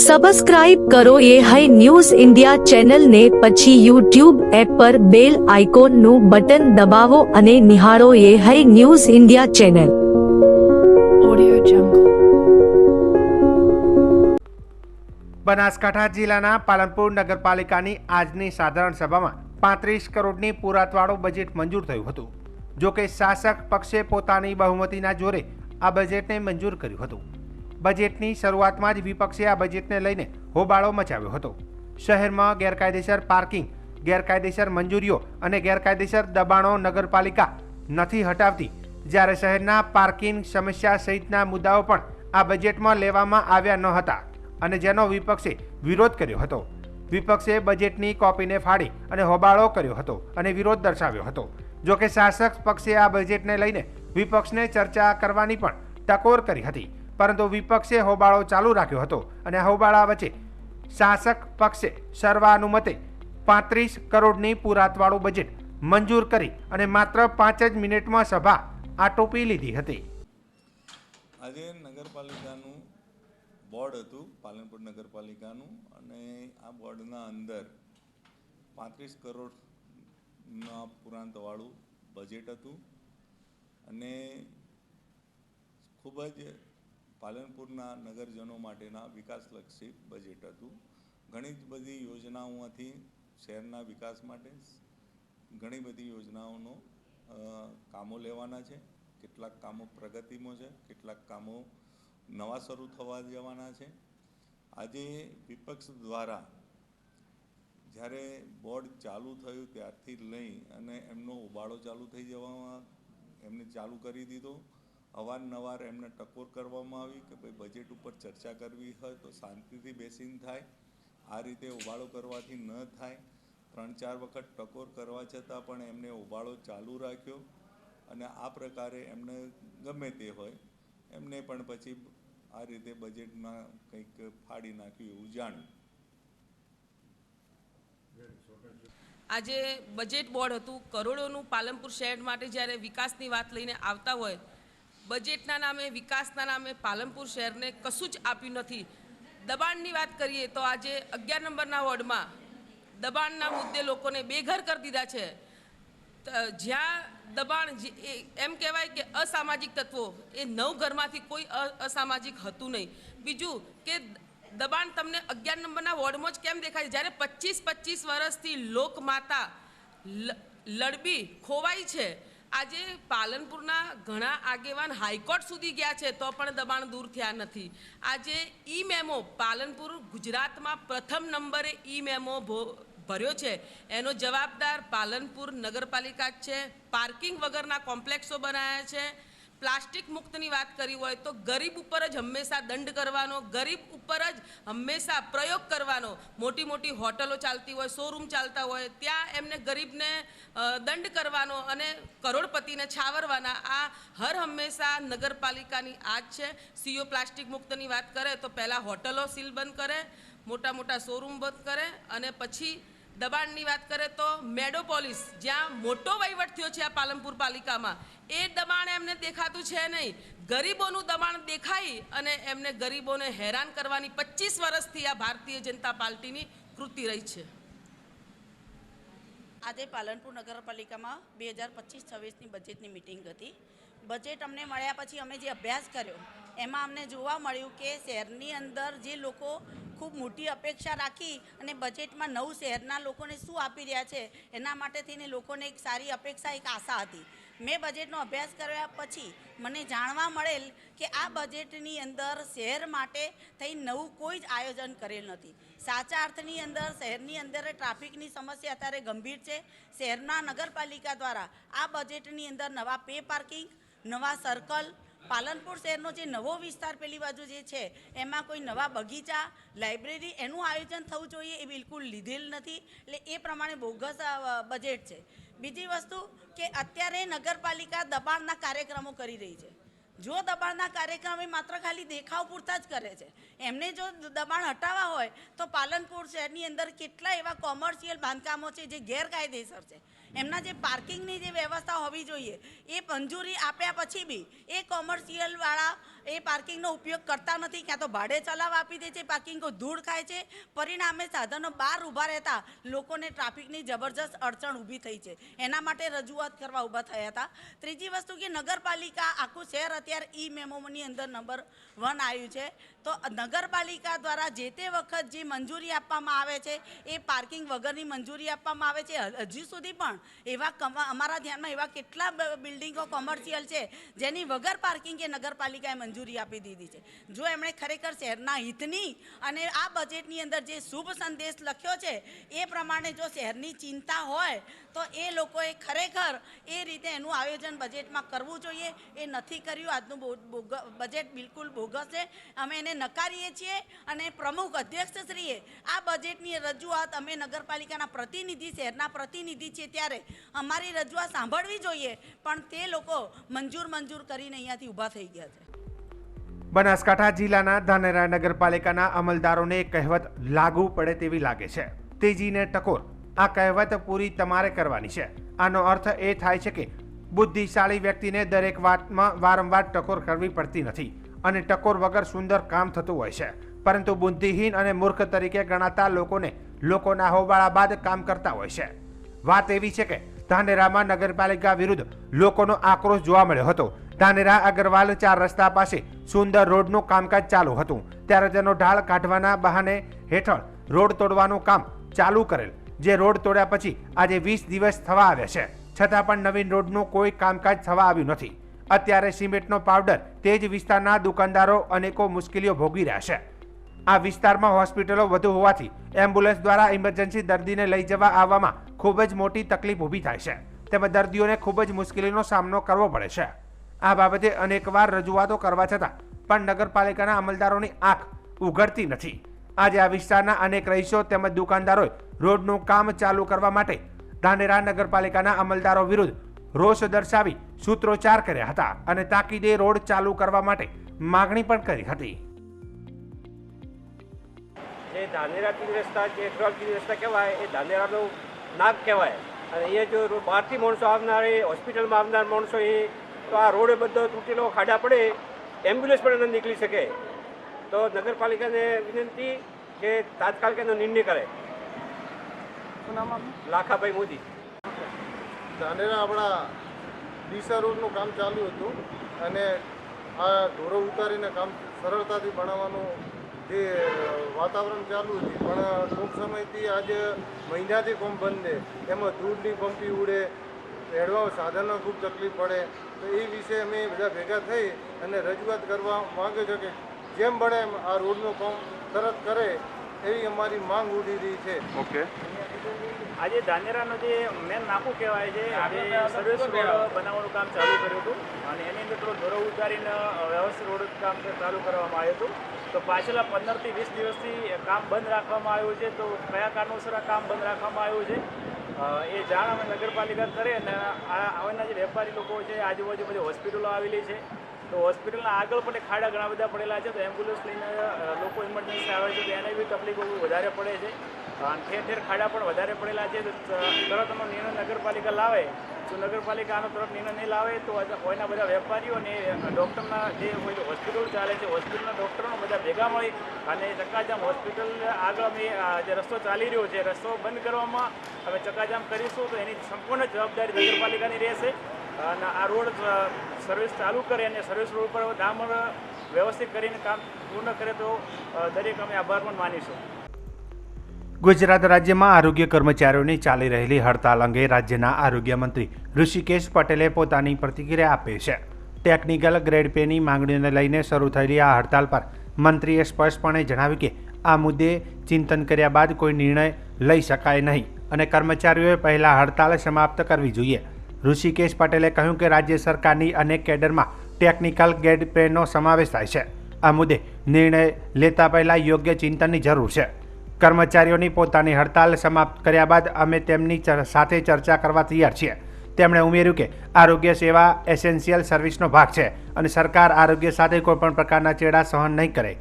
Subscribe કરો એ high news India ચેનલને, પછી યુટ્યુબ એપ પર બેલ આઇકોનનું બટન દબાવો અને નિહાળો એ high news India channel. Audio Jungle. Banaskantha જિલ્લાના પાલનપુર નગરપાલિકાની આજની સાધારણ સભામાં 35 કરોડની પુરાતવાળું બજેટ મંજૂર થયું હતું. જોકે શાસક પક્ષે પોતાની બહુમતીના જોરે આ બજેટને મંજૂર કર્યું હતું. બજેટની શરૂઆતમાં જ વિપક્ષે આ બજેટને લઈને હોબાળો મચાવ્યો હતો. શહેરમાં ગેરકાયદેસર પાર્કિંગ, ગેરકાયદેસર મંજૂરીઓ અને ગેરકાયદેસર દબાણો નગરપાલિકા નથી હટાવતી, જ્યારે શહેરના પાર્કિંગ સમસ્યા સહિતના મુદ્દાઓ પણ આ બજેટમાં લેવામાં આવ્યા ન હતા અને જેનો વિપક્ષે વિરોધ કર્યો હતો. વિપક્ષે બજેટની કોપીને ફાડી અને હોબાળો કર્યો હતો અને વિરોધ દર્શાવ્યો હતો. જોકે શાસક પક્ષે આ બજેટને લઈને વિપક્ષને ચર્ચા કરવાની પણ ટકોર કરી હતી, પરંતુ વિપક્ષે હોબાળો ચાલુ રાખ્યો હતો અને આ હોબાળા વચ્ચે શાસક પક્ષે સર્વાનુમતે 35 કરોડની પુરાતવાળું બજેટ મંજૂર કરી અને માત્ર 5 જ મિનિટમાં સભા આટોપી લીધી હતી. આજે નગરપાલિકાનું બોર્ડ હતું, પાલનપુર નગરપાલિકાનું, અને આ બોર્ડના અંદર 35 કરોડના પુરાંતવાળું બજેટ હતું અને ખૂબ જ પાલનપુરના નગરજનો માટેના વિકાસલક્ષી બજેટ હતું. ઘણી જ બધી યોજનાઓમાંથી શહેરના વિકાસ માટે ઘણી બધી યોજનાઓનો કામો લેવાના છે. કેટલાક કામો પ્રગતિમાં છે, કેટલાક કામો નવા શરૂ થવા જવાના છે. આજે વિપક્ષ દ્વારા જ્યારે બોર્ડ ચાલુ થયું ત્યારથી લઈ અને એમનો ઉબાળો ચાલુ થઈ જવામાં એમને ચાલુ કરી દીધો. અવારનવાર એમને ટકોર કરવામાં આવી કે ભાઈ બજેટ ઉપર ચર્ચા કરવી હોય તો શાંતિથી બેસીને થાય, આ રીતે ઉબાળો કરવાથી ન થાય. 3-4 વખત ટકોર કરવા છતાં પણ એમને ઉબાળો ચાલુ રાખ્યો અને આ પ્રકારે એમને ગમે તે હોય એમને પણ પછી આ રીતે બજેટમાં કંઈક ફાડી નાખ્યું એવું જાણ્યું. આજે બજેટ બોર્ડ હતું, કરોડોનું પાલનપુર શહેર માટે જ્યારે વિકાસની વાત લઈને આવતા હોય, બજેટના નામે, વિકાસના નામે પાલનપુર શહેરને કશું જ આપ્યું નથી. દબાણની વાત કરીએ તો આજે 11 નંબરના વોર્ડમાં દબાણના મુદ્દે લોકોને બેઘર કરી દીધા છે. જ્યાં દબાણ એમ કહેવાય કે અસામાજિક તત્વો, એ 9 ઘરમાંથી કોઈ અસામાજિક હતું નહીં. બીજું કે દબાણ તમને 11 નંબરના વોર્ડમાં જ કેમ દેખાય, જ્યારે 25 વર્ષથી લોકમાતા લડબી ખોવાઈ છે. આજે પાલનપુરના ઘણા આગેવાન હાઈકોર્ટ સુધી ગયા છે તો પણ દબાણ દૂર થયા નથી. આજે ઈ મેમો પાલનપુર ગુજરાતમાં પ્રથમ નંબરે ઈ મેમો ભર્યો છે, એનો જવાબદાર પાલનપુર નગરપાલિકા જ છે. પાર્કિંગ વગરના કોમ્પ્લેક્સો બનાવ્યા છે. પ્લાસ્ટિક મુક્તની વાત કરી હોય તો ગરીબ ઉપર જ હંમેશા દંડ કરવાનો, ગરીબ ઉપર જ હંમેશા પ્રયોગ કરવાનો. મોટી મોટી હોટલો ચાલતી હોય, શોરૂમ ચાલતા હોય, ત્યાં એમને ગરીબને દંડ કરવાનો અને કરોડપતિને છાવરવાના. આ હર હંમેશા નગરપાલિકાની આજ છે. સીઓ પ્લાસ્ટિક મુક્તની વાત કરે તો પહેલાં હોટલો સીલ બંધ કરે, મોટા મોટા શોરૂમ બંધ કરે અને પછી દબાણની વાત કરે તો મેડોપોલિસ, જ્યાં મોટો વહીવટ થયો છે આ પાલનપુર પાલિકામાં, એ દબાણ એમને દેખાતું છે નહીં. ગરીબોનું દબાણ દેખાઈ અને એમને ગરીબોને હેરાન કરવાની 25 વર્ષથી આ ભારતીય જનતા પાર્ટીની કૃતિ રહી છે. આજે પાલનપુર નગરપાલિકામાં 2025-26ની બજેટની મિટિંગ હતી. બજેટ અમને મળ્યા પછી અમે જે અભ્યાસ કર્યો એમાં અમને જોવા મળ્યું કે શહેરની અંદર જે લોકો ખૂબ મોટી અપેક્ષા રાખી અને બજેટમાં નવું શહેરના લોકોને શું આપી રહ્યા છે એના માટે થઈને લોકોને એક સારી અપેક્ષા, એક આશા હતી. મેં બજેટનો અભ્યાસ કર્યા પછી મને જાણવા મળેલ કે આ બજેટની અંદર શહેર માટે થઈ નવું કોઈ જ આયોજન કરેલ નથી. સાચા અર્થની અંદર શહેરની અંદર ટ્રાફિકની સમસ્યા અત્યારે ગંભીર છે. શહેરના નગરપાલિકા દ્વારા આ બજેટની અંદર નવા પે પાર્કિંગ, નવા સર્કલ, પાલનપુર શહેરનો જે નવો વિસ્તાર પેલી બાજુ જે છે એમાં કોઈ નવા બગીચા, લાઇબ્રેરી, એનું આયોજન થવું જોઈએ એ બિલકુલ લીધેલ નથી. એટલે એ પ્રમાણે બોગસ બજેટ છે. બીજી વસ્તુ કે અત્યારે નગરપાલિકા દબાણના કાર્યક્રમો કરી રહી છે. જો દબાણના કાર્યક્રમ એ માત્ર ખાલી દેખાવ પૂરતા જ કરે છે, એમને જો દબાણ હટાવવા હોય તો પાલનપુર શહેરની અંદર કેટલા એવા કોમર્શિયલ બાંધકામો છે જે ગેરકાયદેસર છે. એમના જે પાર્કિંગની જે વ્યવસ્થા હોવી જોઈએ એ મંજૂરી આપ્યા પછી બી એ કોમર્શિયલવાળા એ પાર્કિંગનો ઉપયોગ કરતા નથી, ક્યાં તો ભાડે ચલાવવા આપી દે છે, પાર્કિંગો ધૂળ ખાય છે. પરિણામે સાધનો બહાર ઊભા રહેતા લોકોને ટ્રાફિકની જબરજસ્ત અડચણ ઊભી થઈ છે. એના માટે રજૂઆત કરવા ઊભા થયા હતા. ત્રીજી વસ્તુ કે નગરપાલિકા આખું શહેર અત્યારે ઈ મેમોની અંદર નંબર 1 આવ્યું છે. તો નગરપાલિકા દ્વારા જે તે વખત જે મંજૂરી આપવામાં આવે છે એ પાર્કિંગ વગરની મંજૂરી આપવામાં આવે છે. હજી સુધી પણ અમારા ધ્યાનમાં એવા કેટલા બિલ્ડિંગો કોમર્શિયલ છે જેની વગર પાર્કિંગે નગરપાલિકાએ મંજૂરી આપી દીધી છે. જો એમણે ખરેખર શહેરના હિતની અને આ બજેટની અંદર જે શુભ સંદેશ લખ્યો છે એ પ્રમાણે જો શહેરની ચિંતા હોય તો એ લોકોએ ખરેખર એ રીતે એનું આયોજન બજેટમાં કરવું જોઈએ. એ નથી કર્યું. આજનું બજેટ બિલકુલ બોગસ છે. અમે એને નકારીએ છીએ અને પ્રમુખ અધ્યક્ષશ્રીએ આ બજેટની રજૂઆત અમે નગરપાલિકાના પ્રતિનિધિ શહેરના પ્રતિનિધિ છે ત્યારે અમારી રજૂઆત સાંભળવી જોઈએ, પણ તે લોકો મંજૂર કરીને અહીંયાથી ઊભા થઈ ગયા છે. બનાસકાંઠા જિલ્લાના ધાનેરા નગરપાલિકાના અમલદારોને એક કહેવત લાગુ પડે તેવી લાગે છે, તેજીને ટકોર. આ કહેવત પૂરી તમારે કરવાની છે. આનો અર્થ એ થાય છે કે બુદ્ધિશાળી વ્યક્તિને દરેક વાતમાં વારંવાર ટકોર કરવી પડતી નથી અને ટકોર વગર સુંદર કામ થતું હોય છે, પરંતુ બુદ્ધિહીન અને મૂર્ખ તરીકે ગણાતા લોકોના હોબાળા બાદ કામ કરતા હોય છે. વાત એવી છે કે ધાનેરામાં નગરપાલિકા વિરુદ્ધ લોકોનો આક્રોશ જોવા મળ્યો હતો. ધાનેરા અગ્રવાલ 4 રસ્તા પાસે સુંદર રોડનું કામકાજ ચાલુ હતું ત્યારે તેનો ઢાળ કાઢવાના બહાને હેઠળ રોડ તોડવાનું કામ ચાલુ કરેલ, જે રોડ તોડ્યા પછી આજે 20 દિવસ થવા આવ્યા છે, છતાં પણ નવીન રોડનું કોઈ કામકાજ થવા આવ્યું નથી. અત્યારે સિમેન્ટનો પાવડર તે જ વિસ્તારના દુકાનદારો અનેકો મુશ્કેલીઓ ભોગવી રહ્યા છે. આ વિસ્તારમાં હોસ્પિટલો વધુ હોવાથી એમ્બ્યુલન્સ દ્વારા ઇમરજન્સી દર્દીને લઈ જવા આવવામાં ખૂબ જ મોટી તકલીફ ઊભી થાય છે, તેમજ દર્દીઓને ખૂબ જ મુશ્કેલીનો સામનો કરવો પડે છે. આ બાબતે અનેકવાર રજૂઆતો કરવા છતાં પણ નગરપાલિકાના અમલદારોની આંખ ઉઘડતી નથી. આજે આ વિસ્તારના અનેક રહીશો તેમજ દુકાનદારોએ રોડનું કામ ચાલુ કરવા માટે ધાનેરા નગરપાલિકાના અમલદારો વિરુદ્ધ રોષ દર્શાવી સૂત્રોચ્ચાર કર્યા હતા અને તાકીદે રોડ ચાલુ કરવા માટે માગણી પણ કરી હતી. જે ધાનેરા તીર રસ્તા જે ટ્રક તીર રસ્તા કહેવાય એ ધાનેરાનો નાક કહેવાય અને એ જો બહારથી માણસો આવનાર એ હોસ્પિટલમાં આવનાર માણસો એ તો આ રોડ બધો તૂટેલો ખાડા પડે, એમ્બ્યુલન્સ પણ ન નીકળી શકે. તો નગરપાલિકાને વિનંતી કે તાત્કાલિક એનો નિર્ણય કરે. લાખાભાઈ મોદી. ધાનેરા આપણા ડીસા રોડનું કામ ચાલુ હતું અને આ ઢોરો ઉતારીને કામ સરળતાથી બનાવવાનું જે વાતાવરણ ચાલુ હતું, પણ ટૂંક સમયથી આજે મહિનાથી કોમ બંધ છે. એમાં ધૂળની પંપી ઉડે, હેડવા સાધનો ખૂબ તકલીફ પડે. તો એ વિશે અમે બધા ભેગા થઈ અને રજૂઆત કરવા માગે છે કે જેમ બને એમ આ રોડનું કામ તરત કરે એવી અમારી માંગ ઉઠી રહી છે. ઓકે. આજે ધાનેરાનો જે મેન નાકું કહેવાય છે, જે સર્વિસ રોડ બનાવવાનું કામ ચાલુ કર્યું હતું અને એની અંદર થોડો ધોરો ઉતારીને વ્યવસ્થિત રોડ કામ ચાલુ કરવામાં આવ્યું હતું. તો પાછલા 15 થી 20 દિવસથી કામ બંધ રાખવામાં આવ્યું છે. તો કયા કારણોસર આ કામ બંધ રાખવામાં આવ્યું છે એ જાણ અમે નગરપાલિકા કરે અને આવવાના જે વેપારી લોકો છે, આજુબાજુ બધી હોસ્પિટલો આવેલી છે, તો હોસ્પિટલના આગળ પણ ખાડા ઘણા બધા પડેલા છે. તો એમ્બ્યુલન્સ લઈને લોકો ઇમરજન્સી આવે છે તો એને બી તકલીફો વધારે પડે છે. ઠેર ઠેર ખાડા પણ વધારે પડેલા છે. તો તરતનો નિર્ણય નગરપાલિકા લાવે. જો નગરપાલિકા આનો તરત નિર્ણય નહીં લાવે તો એના બધા વેપારીઓ અને ડૉક્ટરના જે હોસ્પિટલ ચાલે છે, હોસ્પિટલના ડૉક્ટરો બધા ભેગા મળી અને ચક્કાજામ હોસ્પિટલ આગળ અમે જે રસ્તો ચાલી રહ્યો છે રસ્તો બંધ કરવામાં અમે ચક્કાજામ કરીશું. તો એની સંપૂર્ણ જવાબદારી નગરપાલિકાની રહેશે અને આ રોડ સર્વિસ ચાલુ કરે અને સર્વિસ રોડ પર ડામર વ્યવસ્થિત કરીને કામ પૂર્ણ કરે તો દરેક અમે આભાર પણ માનીશું. ગુજરાત રાજ્યમાં આરોગ્ય કર્મચારીઓની ચાલી રહેલી હડતાલ અંગે રાજ્યના આરોગ્ય મંત્રી ઋષિકેશ પટેલે પોતાની પ્રતિક્રિયા આપી છે. ટેકનિકલ ગ્રેડ પેની માંગણીઓને લઈને શરૂ થયેલી આ હડતાલ પર મંત્રીએ સ્પષ્ટપણે જણાવ્યું કે આ મુદ્દે ચિંતન કર્યા બાદ કોઈ નિર્ણય લઈ શકાય નહીં અને કર્મચારીઓએ પહેલા હડતાલ સમાપ્ત કરવી જોઈએ. ઋષિકેશ પટેલે કહ્યું કે રાજ્ય સરકારની અનેક કેડરમાં ટેકનિકલ ગ્રેડ પેનો સમાવેશ થાય છે. આ મુદ્દે નિર્ણય લેતા પહેલા યોગ્ય ચિંતનની જરૂર છે. કર્મચારીઓની પોતાની હડતાલ સમાપ્ત કર્યા બાદ અમે તેમની સાથે ચર્ચા કરવા તૈયાર છીએ. તેમણે ઉમેર્યું કે આરોગ્ય સેવા એસેન્શિયલ સર્વિસનો ભાગ છે અને સરકાર આરોગ્ય સાથે કોઈપણ પ્રકારના ચેડા સહન નહીં કરે.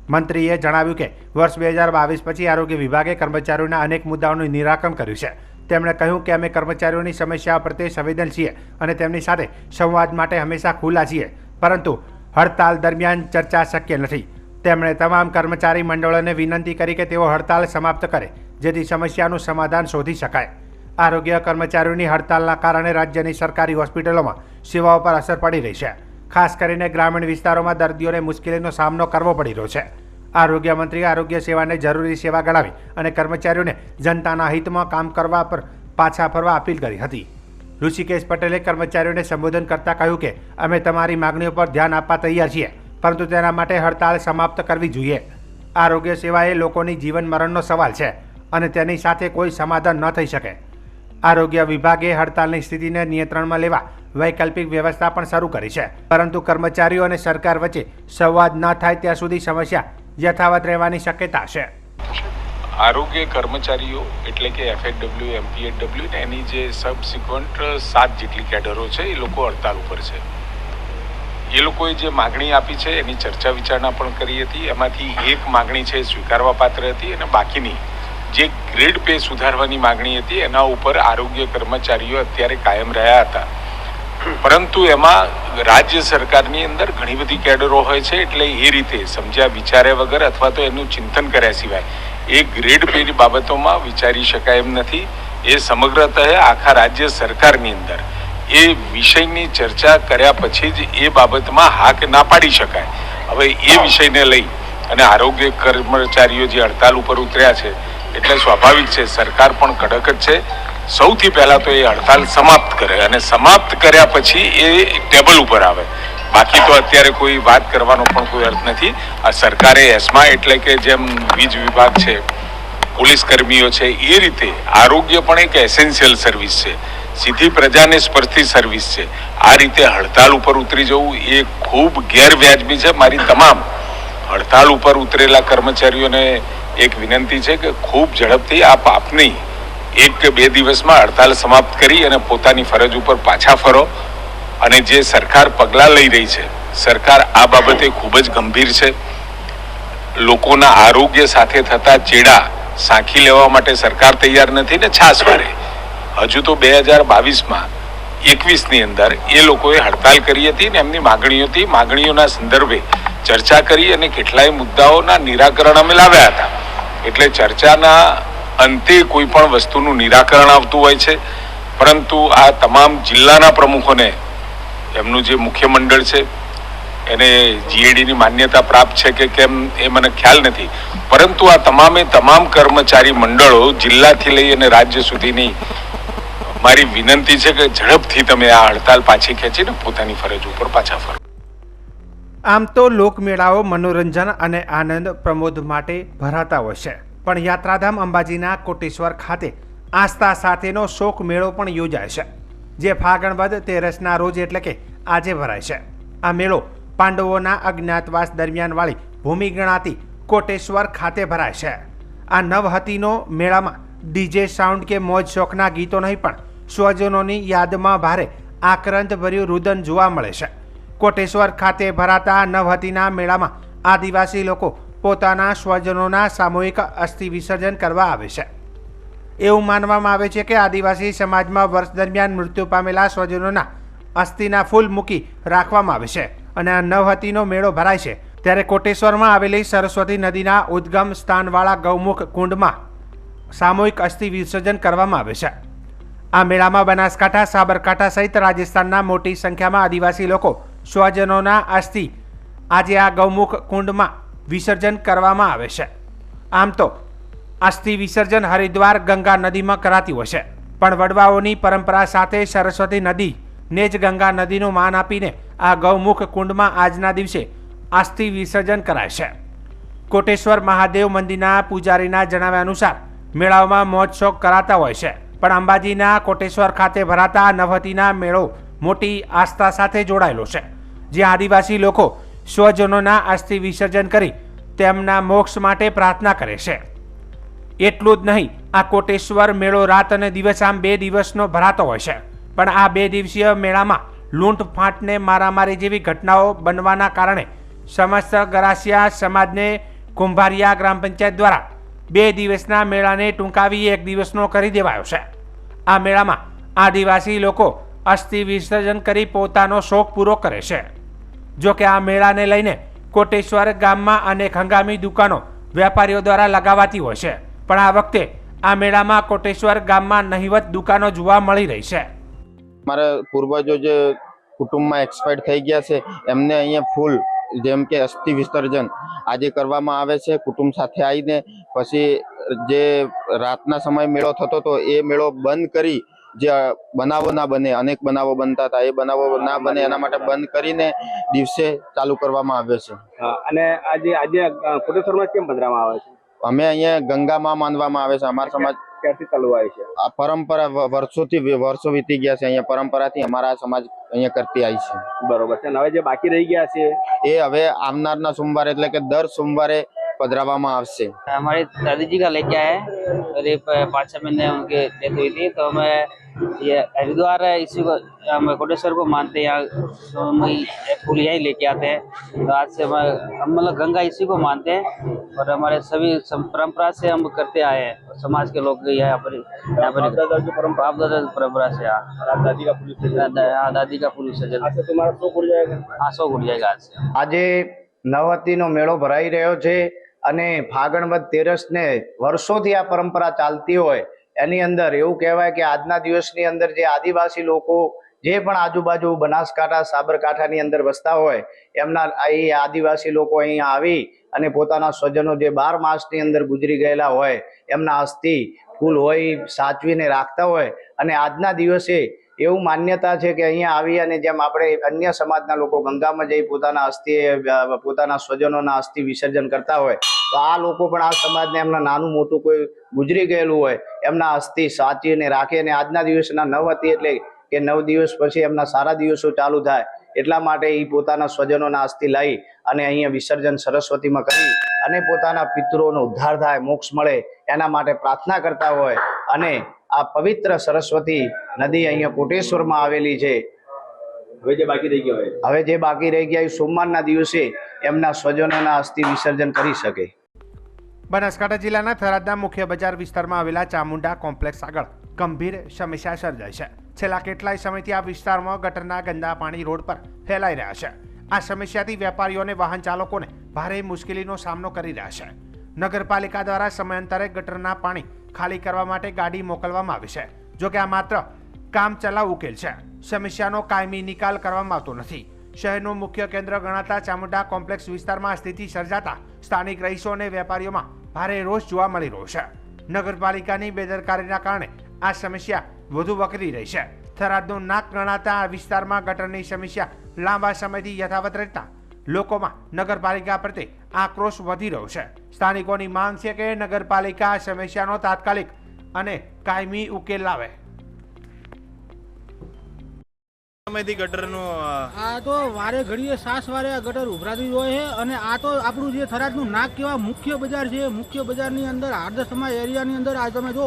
મંત્રીએ જણાવ્યું કે વર્ષ 2022 પછી આરોગ્ય વિભાગે કર્મચારીઓના અનેક મુદ્દાઓનું નિરાકરણ કર્યું છે. તેમણે કહ્યું કે અમે કર્મચારીઓની સમસ્યાઓ પ્રત્યે સંવેદનશીલ છીએ અને તેમની સાથે સંવાદ માટે હંમેશા ખુલ્લા છીએ, પરંતુ હડતાલ દરમિયાન ચર્ચા શક્ય નથી. તેમણે તમામ કર્મચારી મંડળોને વિનંતી કરી કે તેઓ હડતાલ સમાપ્ત કરે, જેથી સમસ્યાનું સમાધાન શોધી શકાય. આરોગ્ય કર્મચારીઓની હડતાલના કારણે રાજ્યની સરકારી હોસ્પિટલોમાં સેવાઓ પર અસર પડી રહી છે. ખાસ કરીને ગ્રામીણ વિસ્તારોમાં દર્દીઓને મુશ્કેલીનો સામનો કરવો પડી રહ્યો છે. આરોગ્ય મંત્રીએ આરોગ્ય સેવાને જરૂરી સેવા ગણાવી અને કર્મચારીઓને જનતાના હિતમાં કામ કરવા પર પાછા ફરવા અપીલ કરી હતી. ઋષિકેશ પટેલે કર્મચારીઓને સંબોધન કરતા કહ્યું કે અમે તમારી માગણીઓ પર ધ્યાન આપવા તૈયાર છીએ, પરંતુ તેના માટે હડતાલ સમાપ્ત કરવી જોઈએ. આરોગ્ય સેવા એ લોકોની જીવન મરણનો સવાલ છે અને તેની સાથે કોઈ સમાધાન ન થઈ શકે. આરોગ્ય વિભાગે હડતાલની સ્થિતિને નિયંત્રણમાં લેવા વૈકલ્પિક વ્યવસ્થા પણ શરૂ કરી છે, પરંતુ કર્મચારીઓ અને સરકાર વચ્ચે સંવાદ ન થાય ત્યાં સુધી સમસ્યા યથાવત રહેવાની શક્યતા છે. આરોગ્ય કર્મચારીઓ એટલે કે FHW, MPHW ને એની જે સબસિક્વન્ટ 7 જેટલી કેડરો છે એ લોકો હડતાલ ઉપર છે. એ લોકોએ જે માગણી આપી છે એની ચર્ચા વિચારણા પણ કરી હતી. એમાંથી એક માગણી છે સ્વીકારવા પાત્ર હતી અને બાકીની જે ગ્રેડ પે સુધારવાની માગણી હતી એના ઉપર આરોગ્ય કર્મચારીઓ અત્યારે કાયમ રહ્યા હતા. પરંતુ એમાં રાજ્ય સરકારની અંદર ઘણી બધી કેડરો હોય છે, એટલે એ રીતે સમજ્યા વિચાર્યા વગર અથવા તો એનું ચિંતન કર્યા સિવાય એ ગ્રેડ પેની બાબતોમાં વિચારી શકાય એમ નથી. એ સમગ્રતઃ આખા રાજ્ય સરકારની અંદર એ વિષયની ચર્ચા કર્યા પછી જ એ બાબતમાં હાક ના પાડી શકાય. હવે એ વિષયને લઈ અને આરોગ્ય કર્મચારીઓ જે હડતાલ ઉપર ઉતર્યા છે એટલે સ્વાભાવિક છે સરકાર પણ કડક જ છે. સૌથી પહેલા તો એ હડતાલ સમાપ્ત કરે અને સમાપ્ત કર્યા પછી એ ટેબલ ઉપર આવે. બાકી તો અત્યારે કોઈ વાત કરવાનો પણ કોઈ અર્થ નથી. આ સરકારે એસ્મા એટલે કે જેમ વીજ વિભાગ છે, પોલીસ કર્મીઓ છે, એ રીતે આરોગ્ય પણ એક એસેન્શિયલ સર્વિસ છે, સીધી પ્રજાને સ્પર્શતી સર્વિસ છે. આ રીતે હડતાલ ઉપર ઉતરી જવું એ ખૂબ ગેરવ્યાજબી છે. મારી તમામ હડતાલ ઉપર ઉતરેલા કર્મચારીઓને એક વિનંતી છે કે ખૂબ ઝડપથી આપ આપની 1 કે 2 દિવસમાં હડતાલ સમાપ્ત કરી અને પોતાની ફરજ ઉપર પાછા ફરો. અને જે સરકાર પગલાં લઈ રહી છે, સરકાર આ બાબતે ખૂબ જ ગંભીર છે. લોકોના આરોગ્ય સાથે થતા ચેડા સાંખી લેવા માટે સરકાર તૈયાર નથી ને છાસ વારે. હજુ તો 2022માં 21ની અંદર એ લોકોએ હડતાલ કરી હતી ને એમની માગણીઓના સંદર્ભે ચર્ચા કરી અને કેટલાય મુદ્દાઓના નિરાકરણ અમે લાવ્યા હતા. એટલે ચર્ચાના અંતે કોઈ પણ વસ્તુનું નિરાકરણ આવતું હોય છે, પરંતુ આ તમામ જિલ્લાના પ્રમુખોને એમનું જે મુખ્ય મંડળ છે એને GADની માન્યતા પ્રાપ્ત છે કે કેમ એ મને ખ્યાલ નથી, પરંતુ આ તમામ કર્મચારી મંડળો જિલ્લાથી લઈ અને રાજ્ય સુધીની મારી વિનંતી છે કે ઝડપથી તમે આ હડતાલ પાછી ખેંચીને પોતાની ફરજ ઉપર પાછા ફરો. આમ તો લોકમેળાઓ મનોરંજન અને આનંદ પ્રમોદ માટે ભરાતા હોય છે, પણ યાત્રાધામ અંબાજીના કોટેશ્વર ખાતે આસ્થા સાથેનો શોક મેળો પણ યોજાય છે, જે ફાગણ વદ 13ના રોજ એટલે કે આજે ભરાય છે. આ મેળો પાંડવોના અજ્ઞાતવાસ દરમિયાન વાળી ભૂમિ ગણાતી કોટેશ્વર ખાતે ભરાય છે. આ નવહતીનો મેળામાં ડીજે સાઉન્ડ કે મોજ શોખના ગીતો નહીં પણ સ્વજનોની યાદમાં ભારે આક્રંદ ભર્યું રુદન જોવા મળે છે. કોટેશ્વર ખાતે ભરાતા નવહતીના મેળામાં આદિવાસી લોકો પોતાના સ્વજનોના સામૂહિક અસ્થિ વિસર્જન કરવા આવે છે. એવું માનવામાં આવે છે કે આદિવાસી સમાજમાં વર્ષ દરમિયાન મૃત્યુ પામેલા સ્વજનોના અસ્થિના ફૂલ મૂકી રાખવામાં આવે છે અને આ નવહતીનો મેળો ભરાય છે ત્યારે કોટેશ્વરમાં આવેલી સરસ્વતી નદીના ઉદ્ગમ સ્થાનવાળા ગૌમુખ કુંડમાં સામૂહિક અસ્થિ વિસર્જન કરવામાં આવે છે. આ મેળામાં બનાસકાંઠા, સાબરકાંઠા સહિત રાજસ્થાનના મોટી સંખ્યામાં આદિવાસી લોકો સ્વજનોના અસ્થિ આજે આ ગૌમુખ કુંડમાં વિસર્જન કરવામાં આવે છે. આમ તો અસ્થિ વિસર્જન હરિદ્વાર ગંગા નદીમાં કરાતી હોય છે, પણ વડવાઓની પરંપરા સાથે સરસ્વતી નદીને જ ગંગા નદીનું માન આપીને આ ગૌમુખ કુંડમાં આજના દિવસે અસ્થિ વિસર્જન કરાય છે. કોટેશ્વર મહાદેવ મંદિરના પૂજારીના જણાવ્યા અનુસાર મેળાઓમાં મોજ શોખ કરાતા હોય છે, પણ અંબાજીના કોટેશ્વર ખાતે ભરાતા નવહતીના મેળો મોટી આસ્થા સાથે જોડાયેલો છે, જ્યાં આદિવાસી લોકો સ્વજનોના અસ્થિ વિસર્જન કરી તેમના મોક્ષ માટે પ્રાર્થના કરે છે. એટલું જ નહીં, આ કોટેશ્વર મેળો રાત અને દિવસ આમ 2 દિવસનો ભરાતો હોય છે, પણ આ 2 દિવસીય મેળામાં લૂંટફાંટને મારામારી જેવી ઘટનાઓ બનવાના કારણે સમસ્ત ગરાસિયા સમાજને કુંભારિયા ગ્રામ પંચાયત દ્વારા 2 દિવસના મેળાને ટૂંકાવી 1 દિવસનો કરી દેવાયો છે. આ મેળામાં આદિવાસી લોકો અસ્થિ વિસર્જન કરી પોતાનો શોખ પૂરો કરે છે. જો કે આ મેળાને લઈને કોટેશ્વર ગામમાં અનેક હંગામી દુકાનો વેપારીઓ દ્વારા લગાવાતી હોય છે, પણ આ વખતે આ મેળામાં કોટેશ્વર ગામમાં નહિવત દુકાનો જોવા મળી રહી છે. મારા પૂર્વજો જે કુટુંબમાં એક્સપાયર થઈ ગયા છે એમને અહીંયા ફૂલ જેમ કે અસ્થિ વિસર્જન આજે કરવામાં આવે છે. કુટુંબ સાથે આવીને પછી જે રાતના સમય મેળો થતો હતો એ મેળો બંધ કરી, જે બનાવો ના બને, અનેક બનાવો બનતા હતા, એ બનાવો ના બને એના માટે બંધ કરીને દિવસે ચાલુ કરવામાં આવે છે. અને આજે કોટેશ્વરમાં કેમ પધરાવવામાં આવે છે? અમે અહીંયા ગંગામાં માનવામાં આવે છે. અમારા સમાજ ક્યારથી ચાલુ આવે છે આ પરંપરા? વર્ષો વીતી ગયા છે. અહીંયા પરંપરાથી અમારા સમાજ અહીંયા કરતી આવી છે. બરોબર છે. હવે જે બાકી રહી ગયા છે એ હવે આવનારના સોમવારે એટલે કે દર સોમવારે पधरावामा आवशे. हमारे दादी जी का लेके आए, करीब 5-6 महीने उनकी डेथ हुई थी, तो हमें ये हरिद्वार है, इसी को हम कोटेश्वर को मानते हैं, यहाँ फूल यहीं लेके आते हैं. तो आज से हम मतलब गंगा इसी को मानते हैं और हमारे सभी परंपरा से हम करते आए हैं. समाज के लोग यहाँ पर परंपरा से दादी का फूल दादी का फूल विसर्जन. आज से तुम्हारा शौक उड़ जाएगा? हाँ, शौक उड़ जाएगा. આજે નવવતીનો મેળો ભરાઈ રહ્યો છે અને ફાગણ વદ તેરસને વર્ષોથી આ પરંપરા ચાલતી હોય એની અંદર એવું કહેવાય કે આજના દિવસની અંદર જે આદિવાસી લોકો જે પણ આજુબાજુ બનાસકાંઠા સાબરકાંઠાની અંદર વસતા હોય એમના એ આદિવાસી લોકો અહીંયા આવી અને પોતાના સ્વજનો જે 12 માસની અંદર ગુજરી ગયેલા હોય એમના અસ્થિ ફૂલ હોય સાચવીને રાખતા હોય અને આજના દિવસે એવું માન્યતા છે કે અહીંયા આવી અને જેમ આપણે અન્ય સમાજના લોકો ગંગામાં જઈ પોતાના અસ્થિ પોતાના સ્વજનોના અસ્થિ વિસર્જન કરતા હોય તો આ લોકો પણ આ સમાજને એમના નાનું મોટું કોઈ ગુજરી ગયેલું હોય એમના અસ્થિ સાચવીને રાખે અને આજના દિવસના નવવતી એટલે કે 9 દિવસ પછી એમના સારા દિવસો ચાલુ થાય એટલા માટે એ પોતાના સ્વજનોના અસ્થિ લઈ અને અહીંયા વિસર્જન સરસ્વતીમાં કરી અને પોતાના પિતૃઓનો ઉદ્ધાર થાય, મોક્ષ મળે એના માટે પ્રાર્થના કરતા હોય. અને આ પવિત્ર સરસ્વતી નદી અહીંયા કોટેશ્વરમાં આવેલી છે. હવે જે બાકી રહી ગયા એ સોમવારના દિવસે એમના સ્વજનોના અસ્થિ વિસર્જન કરી શકે. બનાસકાંઠા જિલ્લાના થરાદના મુખ્ય બજાર વિસ્તારમાં આવેલા ચામુંડા કોમ્પ્લેક્સ આગળ ગંભીર સમસ્યા સર્જાઈ છે. છેલ્લા કેટલાય સમયથી આ વિસ્તારમાં ગટરના ગંદા પાણી રોડ પર ફેલાઈ રહ્યા છે. આ સમસ્યાથી વેપારીઓને વાહન ચાલકોને ભારે મુશ્કેલીનો સામનો કરી રહ્યા છે. નગરપાલિકા દ્વારા સમયાંતરે ગટરના પાણી ખાલી કરવા માટે ગાડી મોકલવામાં આવી છે. જોકે આ માત્ર કામ ચલાવ ઉકેલ છે. સમસ્યાનો કાયમી નિકાલ કરવામાં આવતો નથી. શહેરનું મુખ્ય કેન્દ્ર ગણાતા ચામુંડા કોમ્પ્લેક્સ વિસ્તારમાં સ્થિતિ સર્જાતા સ્થાનિક રહીશો અને વેપારીઓમાં ભારે રોષ જોવા મળી રહ્યો છે. નગરપાલિકાની બેદરકારીના કારણે આ સમસ્યા વધુ વકરી રહી છે. થરાદનું નાક ગણાતા આ વિસ્તારમાં ગટરની સમસ્યા લાંબા સમયથી યથાવત રહેતા લોકોમાં નગરપાલિકા પ્રત્યે આક્રોશ વધી રહ્યો છે. સ્થાનિકોની માંગ છે કે નગરપાલિકા આ સમસ્યાનો તાત્કાલિક અને કાયમી ઉકેલ લાવે. આ તો વારે ઘડીએ સાસ વારે આ ગટર ઉભરાતી જ હોય છે અને આ તો આપણું જે થરાદનું નાક કેવા મુખ્ય બજાર છે, મુખ્ય બજારની અંદર આદર્શમા એરિયાની અંદર આ તમે જો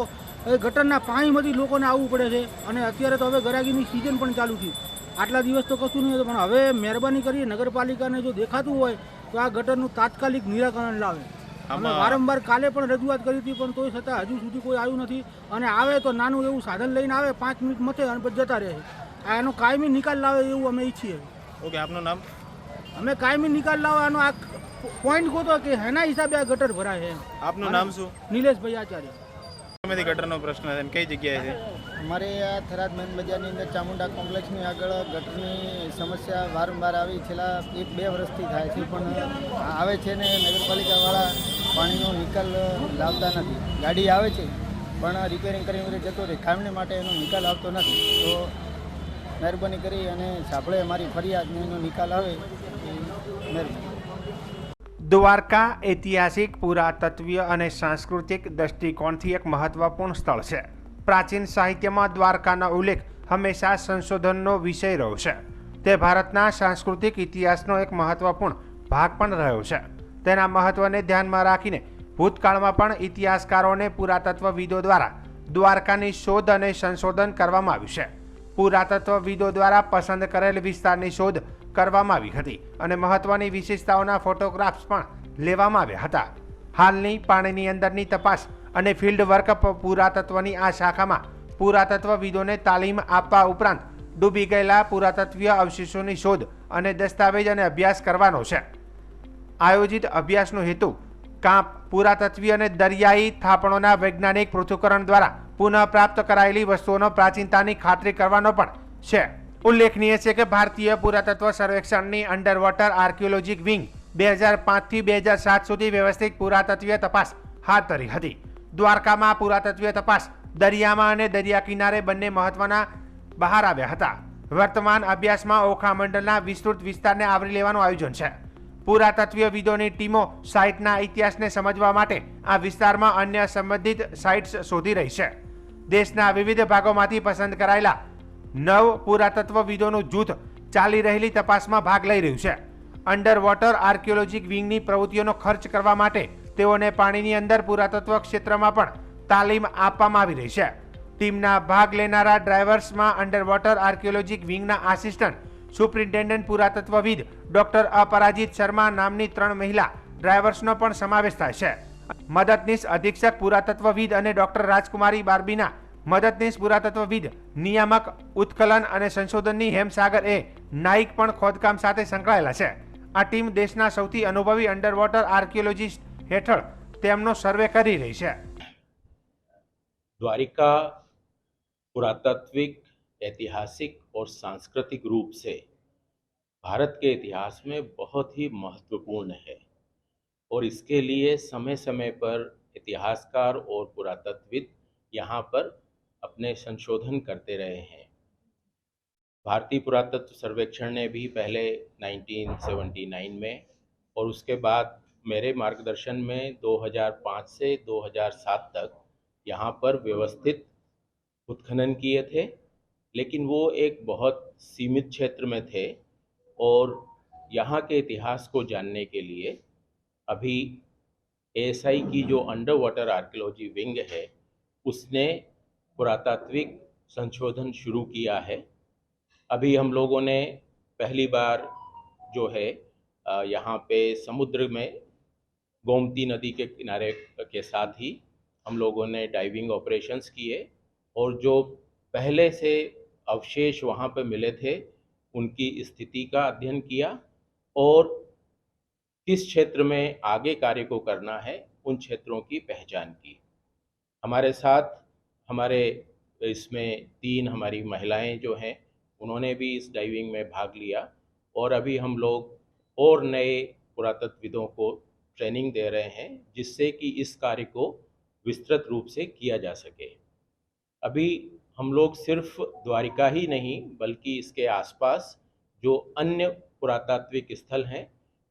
ગટરના પાણીમાંથી લોકોને આવવું પડે છે. અને અત્યારે તો હવે ગરાગીની સિઝન પણ ચાલુ થઈ. આટલા દિવસ તો કશું નહીં હતું, પણ હવે મહેરબાની કરી નગરપાલિકાને જો દેખાતું હોય તો આ ગટરનું તાત્કાલિક નિરાકરણ લાવે. અમે વારંવાર કાલે પણ રજૂઆત કરી હતી પણ તોય છતાં હજુ સુધી કોઈ આવ્યું નથી. અને આવે તો નાનું એવું સાધન લઈને આવે, 5 મિનિટ મથે અને પછી જતા રહે છે. આ એનો કાયમી નિકાલ લાવે એવું અમે ઈચ્છીએ. ઓકે, આપનું નામ? અમે કાયમી નિકાલ લાવે આનો આ પોઈન્ટ ગોતો કે એના હિસાબે આ ગટર ભરાય છે. આપનું નામ શું? નિલેશભાઈ આચાર્ય. ગટરનો પ્રશ્ન છે, કઈ જગ્યાએ છે? અમારે આ થરાદ મેન બજારની અંદર ચામુંડા કોમ્પ્લેક્સની આગળ ગટરની સમસ્યા વારંવાર આવી છેલ્લા 1-2 વર્ષથી થાય છે, પણ આવે છે ને નગરપાલિકાવાળા પાણીનો નિકાલ લાવતા નથી. ગાડી આવે છે પણ રિપેરિંગ કરીને જતો રહે, કામને માટે એનો નિકાલ આવતો નથી. તો મહેરબાની કરી અને સાંભળે અમારી ફરિયાદને એનો નિકાલ આવે એ મહેરબાની. દ્વારકા ઐતિહાસિક, પુરાતત્વીય અને સાંસ્કૃતિક દૃષ્ટિકોણથી એક મહત્વપૂર્ણ સ્થળ છે. પ્રાચીન સાહિત્યમાં દ્વારકાનો ઉલ્લેખ હંમેશા સંશોધનનો વિષય રહ્યો છે. તે ભારતના સાંસ્કૃતિક ઇતિહાસનો એક મહત્વપૂર્ણ ભાગ પણ રહ્યો છે. તેના મહત્વને ધ્યાનમાં રાખીને ભૂતકાળમાં પણ ઇતિહાસકારોને પુરાતત્વવિદો દ્વારા દ્વારકાની શોધ અને સંશોધન કરવામાં આવ્યું છે. પુરાતત્વવિદો દ્વારા પસંદ કરેલ વિસ્તારની શોધ કરવામાં આવી હતી અને મહત્વની વિશેષતાઓના ફોટોગ્રાફ્સ પણ લેવામાં આવ્યા હતા. હાલની પાણીની અંદરની તપાસ અને ફિલ્ડ વર્ક પુરાતત્વની આ શાખામાં પુરાતત્વવિદોને તાલીમ આપવા ઉપરાંત ડૂબી ગયેલા પુરાતત્વીય અવશેષોની શોધ અને દસ્તાવેજ અને અભ્યાસ કરવાનો છે. આયોજિત અભ્યાસનો હેતુ કાંપ, પુરાતત્વીય અને દરિયાઈ થાપણોના વૈજ્ઞાનિક પૃથ્થકરણ દ્વારા પુનઃ પ્રાપ્ત કરાયેલી વસ્તુઓનો પ્રાચીનતાની ખાતરી કરવાનો પણ છે. ઉલ્લેખનીય છે કે ભારતીય પુરાતત્વ સર્વેક્ષણની અંડર વોટર આર્કિયોલોજી વિંગ 2005 થી 2007 સુધી વ્યવસ્થિત પુરાતત્વીય તપાસ હાથ ધરી હતી. દ્વારકામાં પુરાતત્વીય તપાસ દરિયામાં અને દરિયા કિનારે બંને મહત્વના બહાર આવ્યા હતા. વર્તમાન અભ્યાસમાં ઓખા મંડળના વિસ્તૃત વિસ્તારને આવરી લેવાનું આયોજન છે. પુરાતત્વીયવિદોની ટીમો સાઇટના ઇતિહાસને સમજવા માટે આ વિસ્તારમાં અન્ય સંબંધિત સાઇટ્સ શોધી રહી છે. દેશના વિવિધ ભાગોમાંથી પસંદ કરાયેલા 9 પુરાતત્વવિદોનું જૂથ ચાલી રહેલી તપાસમાં ભાગ લઈ રહ્યું છે. અંડર વોટર આર્કિયોલોજી વિંગની પ્રવૃત્તિઓનો ખર્ચ કરવા માટે તેઓને પાણીની અંદર પુરાતત્વ ક્ષેત્રમાં પણ તાલીમ આપવામાં આવી રહી છે. ટીમના ભાગ લેનારા ડ્રાઈવર્સમાં અંડર વોટર આર્કિયોલોજી વિંગના આસિસ્ટન્ટ સુપ્રિન્ટેન્ડન્ટ પુરાતત્વવિદ ડોક્ટર અપરાજિત શર્મા નામની 3 મહિલા ડ્રાઈવર્સનો પણ સમાવેશ થાય છે. મદદનીશ અધિક્ષક પુરાતત્વવિદ અને ડોક્ટર રાજકુમારી બારબીના મદદનીશ પુરાતત્વવિદ નિયામક ઉત્કલન અને સંશોધનની હેમસાગર એ નાઇક પણ ખોદકામ સાથે સંકળાયેલા છે. આ ટીમ દેશના સૌથી અનુભવી અંડર વોટર આર્કિયોલોજીસ્ટ હેઠળ તેમનો સર્વે કરી રહી છે. द्वारिका पुरातात्विक, ऐतिहासिक और सांस्कृतिक रूप से भारत के इतिहास में बहुत ही महत्वपूर्ण है और इसके लिए समय समय पर इतिहासकार और पुरातत्वविद यहाँ पर अपने संशोधन करते रहे हैं. भारतीय पुरातत्व सर्वेक्षण ने भी पहले 1979 में और उसके बाद मेरे मार्गदर्शन में 2005 से 2007 तक यहाँ पर व्यवस्थित उत्खनन किए थे, लेकिन वो एक बहुत सीमित क्षेत्र में थे और यहाँ के इतिहास को जानने के लिए अभी ASI की जो अंडर वाटर आर्कियोलॉजी विंग है उसने पुरातात्विक संशोधन शुरू किया है. अभी हम लोगों ने पहली बार जो है यहाँ पे समुद्र में गोमती नदी के किनारे के साथ ही हम लोगों ने डाइविंग ऑपरेशंस किए और जो पहले से अवशेष वहाँ पे मिले थे उनकी स्थिति का अध्ययन किया और किस क्षेत्र में आगे कार्य को करना है उन क्षेत्रों की पहचान की. हमारे साथ हमारे इसमें 3 हमारी महिलाएं जो हैं उन्होंने भी इस डाइविंग में भाग लिया और अभी हम लोग और नए पुरातत्वविदों को ट्रेनिंग दे रहे हैं जिससे कि इस कार्य को विस्तृत रूप से किया जा सके. अभी हम लोग सिर्फ द्वारिका ही नहीं बल्कि इसके आसपास जो अन्य पुरातात्विक स्थल हैं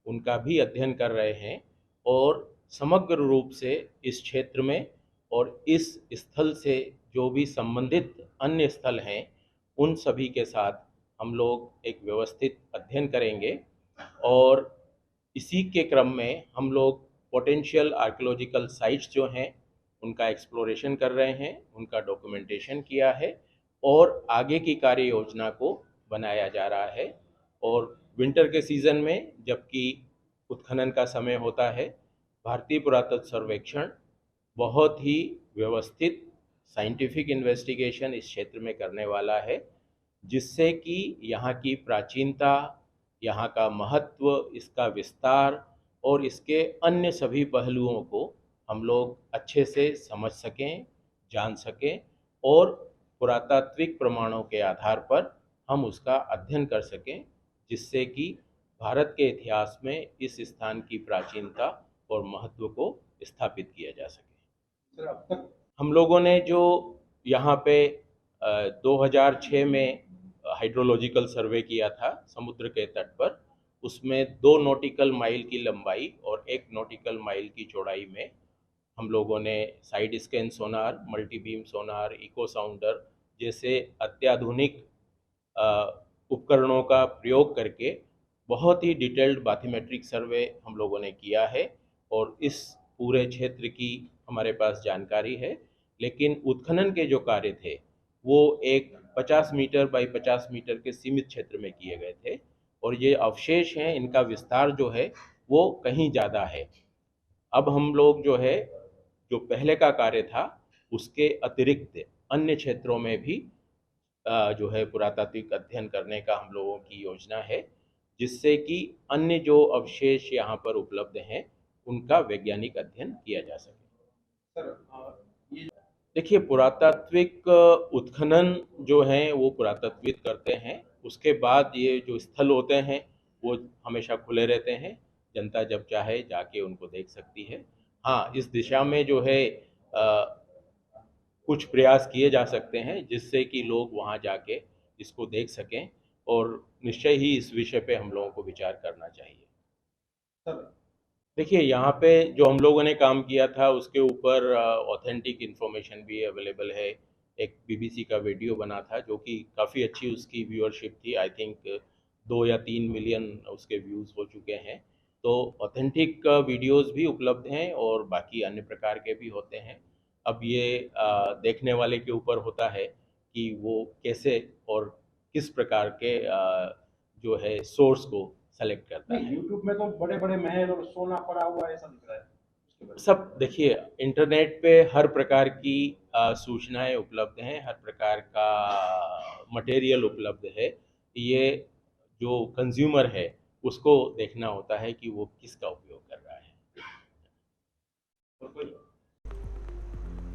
उनका भी अध्ययन कर रहे हैं और समग्र रूप से इस क्षेत्र में और इस स्थल से जो भी संबंधित अन्य स्थल हैं उन सभी के साथ हम लोग एक व्यवस्थित अध्ययन करेंगे और इसी के क्रम में हम लोग पोटेंशियल आर्कियोलॉजिकल साइट्स जो हैं उनका एक्सप्लोरेशन कर रहे हैं, उनका डॉक्यूमेंटेशन किया है और आगे की कार्य योजना को बनाया जा रहा है. और विंटर के सीज़न में जबकि उत्खनन का समय होता है, भारतीय पुरातत्व सर्वेक्षण बहुत ही व्यवस्थित साइंटिफिक इन्वेस्टिगेशन इस क्षेत्र में करने वाला है जिससे कि यहाँ की प्राचीनता, यहाँ का महत्व, इसका विस्तार और इसके अन्य सभी पहलुओं को हम लोग अच्छे से समझ सकें, जान सकें और पुरातात्विक प्रमाणों के आधार पर हम उसका अध्ययन कर सकें जिससे कि भारत के इतिहास में इस स्थान की प्राचीनता और महत्व को स्थापित किया जा सके. हम लोगों ने जो यहाँ पे 2006 में हाइड्रोलॉजिकल सर्वे किया था समुद्र के तट पर, उसमें 2 नॉटिकल माइल की लंबाई और 1 नॉटिकल माइल की चौड़ाई में हम लोगों ने साइड स्कैन सोनार, मल्टी बीम सोनार, इको साउंडर जैसे अत्याधुनिक उपकरणों का प्रयोग करके बहुत ही डिटेल्ड बाथीमेट्रिक सर्वे हम लोगों ने किया है और इस पूरे क्षेत्र की हमारे पास जानकारी है. लेकिन उत्खनन के जो कार्य थे वो एक 50 मीटर बाई 50 मीटर के सीमित क्षेत्र में किए गए थे और ये अवशेष हैं, इनका विस्तार जो है वो कहीं ज़्यादा है. अब हम लोग जो है जो पहले का कार्य था उसके अतिरिक्त अन्य क्षेत्रों में भी जो है पुरातात्विक अध्ययन करने का हम लोगों की योजना है, जिससे कि अन्य जो अवशेष यहाँ पर उपलब्ध हैं उनका वैज्ञानिक अध्ययन किया जा सके। देखिए, पुरातात्विक उत्खनन जो हैं वो पुरातत्वविद करते हैं। उसके बाद ये जो स्थल होते हैं वो हमेशा खुले रहते हैं, जनता जब चाहे जाके उनको देख सकती है। हाँ, इस दिशा में जो है कुछ प्रयास किए जा सकते हैं जिससे कि लोग वहाँ जाके इसको देख सकें, और निश्चय ही इस विषय पे हम लोगों को विचार करना चाहिए। देखिए, यहाँ पे जो हम लोगों ने काम किया था उसके ऊपर ऑथेंटिक इन्फॉर्मेशन भी अवेलेबल है। एक बीबीसी का वीडियो बना था जो कि काफ़ी अच्छी उसकी व्यूअरशिप थी। आई थिंक 2 या 3 मिलियन उसके व्यूज़ हो चुके हैं। तो ऑथेंटिक वीडियोस भी उपलब्ध हैं और बाकी अन्य प्रकार के भी होते हैं। अब ये देखने वाले के ऊपर होता है कि वो कैसे और किस प्रकार के जो है सोर्स को सेलेक्ट करता है। यूट्यूब में तो बड़े बड़े महल और सोना पड़ा हुआ ऐसा दिख रहा है। सब देखिए, इंटरनेट पे हर प्रकार की सूचनाएं उपलब्ध हैं, हर प्रकार का मटेरियल उपलब्ध है। ये जो कंज्यूमर है उसको देखना होता है कि वो किसका उपयोग कर रहा है।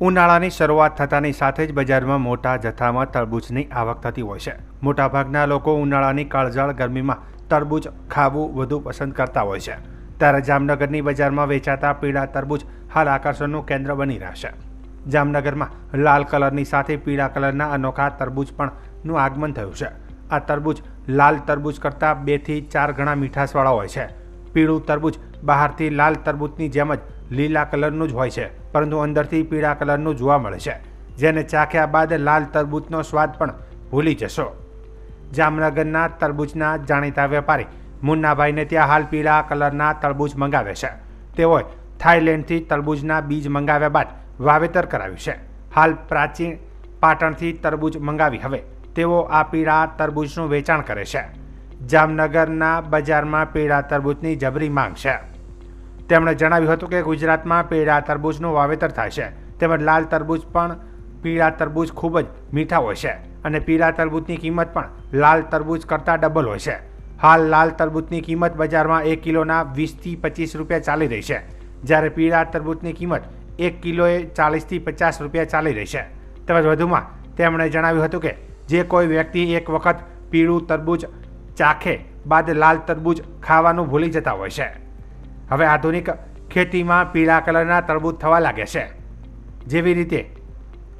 ઉનાળાની શરૂઆત થતાની સાથે જ બજારમાં મોટા જથ્થામાં તરબૂચની આવક થતી હોય છે। મોટાભાગના લોકો ઉનાળાની કાળઝાળ ગરમીમાં તરબૂચ ખાવું વધુ પસંદ કરતા હોય છે, ત્યારે જામનગરની બજારમાં વેચાતા પીળા તરબૂચ હાલ આકર્ષણનું કેન્દ્ર બની રહ્યા છે। જામનગરમાં લાલ કલરની સાથે પીળા કલરના અનોખા તરબૂચ પણનું આગમન થયું છે। આ તરબૂચ લાલ તરબૂચ કરતાં 2 થી 4 ગણા મીઠાશવાળા હોય છે। પીળું તરબૂચ બહારથી લાલ તરબૂચની જેમ જ લીલા કલરનું જ હોય છે, પરંતુ અંદરથી પીળા કલરનું જોવા મળે છે, જેને ચાખ્યા બાદ લાલ તરબૂચનો સ્વાદ પણ ભૂલી જશો। જામનગરના તરબૂચના જાણીતા વેપારી મુન્નાભાઈને ત્યાં હાલ પીળા કલરના તરબૂચ મંગાવે છે। તેઓએ થાઈલેન્ડથી તરબૂચના બીજ મંગાવ્યા બાદ વાવેતર કરાવ્યું છે। હાલ પ્રાચીન પાટણથી તરબૂચ મંગાવી હવે તેઓ આ પીળા તરબૂચનું વેચાણ કરે છે। જામનગરના બજારમાં પીળા તરબૂચની જબરી માંગ છે। તેમણે જણાવ્યું હતું કે ગુજરાતમાં પીળા તરબૂચનું વાવેતર થાય છે, તેમજ લાલ તરબૂચ પણ પીળા તરબૂચ ખૂબ જ મીઠા હોય છે અને પીળા તરબૂચની કિંમત પણ લાલ તરબૂચ કરતાં ડબલ હોય છે। હાલ લાલ તરબૂચની કિંમત બજારમાં 1 કિલોના 20 થી 25 રૂપિયા ચાલી રહી છે, જ્યારે પીળા તરબૂચની કિંમત 1 કિલોએ 40 થી 50 રૂપિયા ચાલી રહી છે। તેમજ વધુમાં તેમણે જણાવ્યું હતું કે જે કોઈ વ્યક્તિ એક વખત પીળું તરબૂચ ચાખે બાદ લાલ તરબૂચ ખાવાનું ભૂલી જતા હોય છે। હવે આધુનિક ખેતીમાં પીળા કલરના તરબૂચ થવા લાગ્યા છે। જેવી રીતે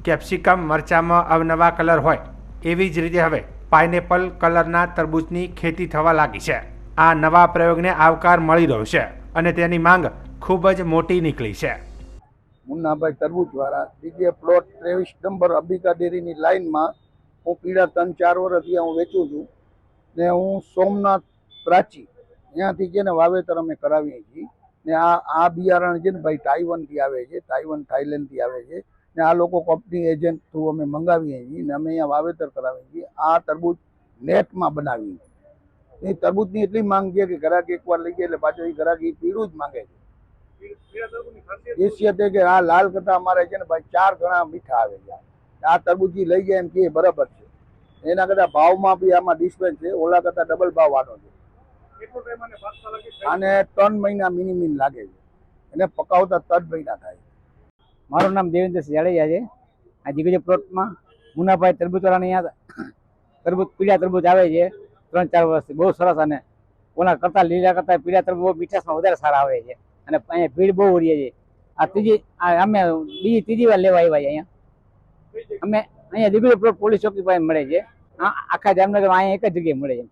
કેપ્સિકમ મરચામાં અવનવા કલર હોય એવી જ રીતે હવે પાઇનેપલ કલરના તરબૂચની ખેતી થવા લાગી છે। આ નવા પ્રયોગને આવકાર મળી રહ્યો છે અને તેની માંગ ખૂબ જ મોટી નીકળી છે। મુન્નાભાઈ તરબૂચવાળા, બીજે પ્લોટ 23 નંબર અંબિકા ડેરીની લાઇનમાં હું પીળા 3-4 વર્ષથી હું વેચું છું ને હું સોમનાથ પ્રાચી ત્યાંથી છે ને વાવેતર અમે કરાવીએ છીએ ને આ બિયારણ છે ને ભાઈ તાઇવાનથી આવે છે, તાઇવાન થાઈલેન્ડથી આવે છે ને આ લોકો કંપની એજન્ટ થ્રુ અમે મંગાવીએ છીએ ને અમે અહીંયા વાવેતર કરાવીએ છીએ। આ તરબૂચ નેટમાં બનાવીએ છીએ। એ તરબૂચની એટલી માંગ છે કે ગ્રાહક એકવાર લઈ જાય એટલે પાછો એ ગ્રાહક એ પીળું જ માંગે છે। ખાસિયત એ કે આ લાલ કરતાં અમારે છે ને ભાઈ 4 ગણા મીઠા આવે છે। આ તરબૂચ લઈ જાય એમ કે બરાબર છે, એના કરતાં ભાવમાં બી આમાં ડિફરન્સ છે, ઓલા કરતાં ડબલ ભાવ આનો છે। આને 3 મહિના મિનિમમ લાગે છે, એને પકાવતા 3 મહિના થાય। મારું નામ દેવેન્દ્ર જાડેજા છે। આ જીગજી પ્લોટમાં મુન્નાભાઈ તરબૂચવાળાની અહીંયા તરબૂચ પીળા તરબૂચ આવે છે 3-4 વર્ષથી, બહુ સરસ, અને ઓલા કરતાં લીલા કરતાં પીળા તરબૂચ મીઠાશમાં વધારે સારા આવે છે અને અહીંયા ભીડ બહુ રહે છે। અમે ત્રીજી વાર લેવા આવ્યા છે અહીંયા। અમે અહીંયા જીગજી પ્લોટ પોલીસ ચોકી પાસે મળે છે, આખા જામનગરમાં અહીંયા એક જ જગ્યાએ મળે છે।